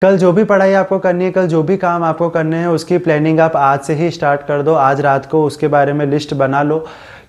कल जो भी पढ़ाई आपको करनी है, कल जो भी काम आपको करने हैं, उसकी प्लानिंग आप आज से ही स्टार्ट कर दो। आज रात को उसके बारे में लिस्ट बना लो,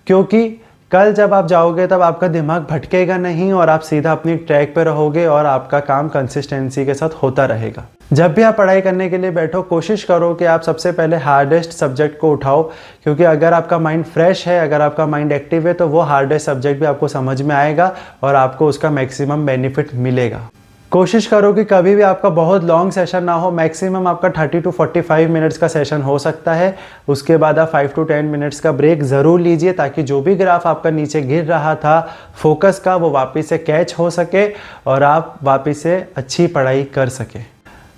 क्योंकि कल जब आप जाओगे तब आपका दिमाग भटकेगा नहीं और आप सीधा अपनी ट्रैक पे रहोगे और आपका काम कंसिस्टेंसी के साथ होता रहेगा। जब भी आप पढ़ाई करने के लिए बैठो, कोशिश करो कि आप सबसे पहले हार्डेस्ट सब्जेक्ट को उठाओ, क्योंकि अगर आपका माइंड फ्रेश है, अगर आपका माइंड एक्टिव है, तो वो हार्डेस्ट सब्जेक्ट भी आपको समझ में आएगा और आपको उसका मैक्सिमम बेनिफिट मिलेगा। कोशिश करो कि कभी भी आपका बहुत लॉन्ग सेशन ना हो, मैक्सिमम आपका 30 to 45 मिनट्स का सेशन हो सकता है। उसके बाद आप 5 to 10 मिनट्स का ब्रेक ज़रूर लीजिए, ताकि जो भी ग्राफ आपका नीचे गिर रहा था फोकस का, वो वापस से कैच हो सके और आप वापस से अच्छी पढ़ाई कर सके।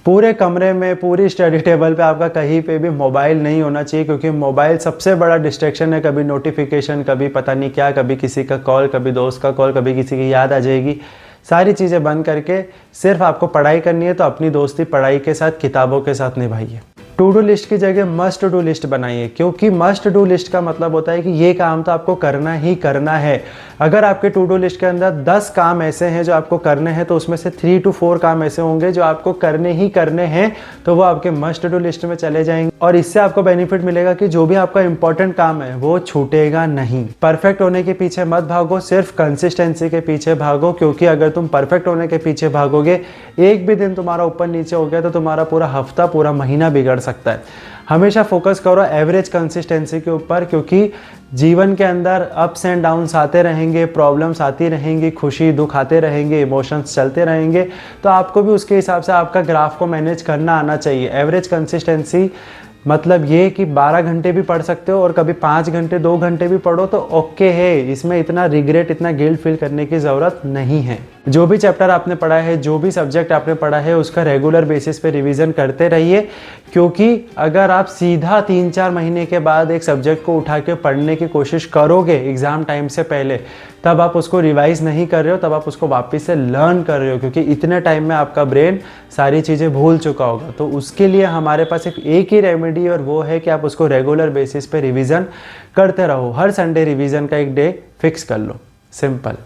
पूरे कमरे में, पूरी स्टडी टेबल पे आपका कहीं पे भी मोबाइल नहीं होना चाहिए, क्योंकि मोबाइल सबसे बड़ा डिस्ट्रैक्शन है। कभी नोटिफिकेशन, कभी पता नहीं क्या, कभी किसी का कॉल, कभी दोस्त का कॉल, कभी किसी की याद आ जाएगी। सारी चीज़ें बंद करके सिर्फ आपको पढ़ाई करनी है, तो अपनी दोस्ती पढ़ाई के साथ, किताबों के साथ निभाइए। टू डू लिस्ट की जगह मस्ट डू लिस्ट बनाइए, क्योंकि मस्ट डू लिस्ट का मतलब होता है कि ये काम तो आपको करना ही करना है। अगर आपके टू डू लिस्ट के अंदर 10 काम ऐसे हैं जो आपको करने हैं, तो उसमें से 3 to 4 काम ऐसे होंगे जो आपको करने ही करने हैं, तो वो आपके मस्ट डू लिस्ट में चले जाएंगे। और इससे आपको बेनिफिट मिलेगा कि जो भी आपका इंपॉर्टेंट काम है वो छूटेगा नहीं। परफेक्ट होने के पीछे मत भागो, सिर्फ कंसिस्टेंसी के पीछे भागो, क्योंकि अगर तुम परफेक्ट होने के पीछे भागोगे, एक भी दिन तुम्हारा ऊपर नीचे हो गया तो तुम्हारा पूरा हफ्ता, पूरा महीना बिगड़ सकता है। हमेशा फोकस करो एवरेज कंसिस्टेंसी के ऊपर, क्योंकि जीवन के अंदर अप्स एंड डाउन्स आते रहेंगे, प्रॉब्लम्स आती रहेंगी, खुशी दुख आते रहेंगे, इमोशंस चलते रहेंगे, तो आपको भी उसके हिसाब से आपका ग्राफ को मैनेज करना आना चाहिए। एवरेज कंसिस्टेंसी मतलब ये कि 12 घंटे भी पढ़ सकते हो और कभी 5 घंटे 2 घंटे भी पढ़ो तो ओके है। इसमें इतना रिग्रेट, इतना गिल्ट फील करने की ज़रूरत नहीं है। जो भी चैप्टर आपने पढ़ा है, जो भी सब्जेक्ट आपने पढ़ा है, उसका रेगुलर बेसिस पे रिवीजन करते रहिए, क्योंकि अगर आप सीधा 3-4 महीने के बाद एक सब्जेक्ट को उठा के पढ़ने की कोशिश करोगे एग्ज़ाम टाइम से पहले, तब आप उसको रिवाइज नहीं कर रहे हो, तब आप उसको वापस से लर्न कर रहे हो, क्योंकि इतने टाइम में आपका ब्रेन सारी चीज़ें भूल चुका होगा। तो उसके लिए हमारे पास एक ही रेमेडी, और वो है कि आप उसको रेगुलर बेसिस पे रिवीजन करते रहो। हर संडे रिवीजन का एक डे फिक्स कर लो, सिंपल।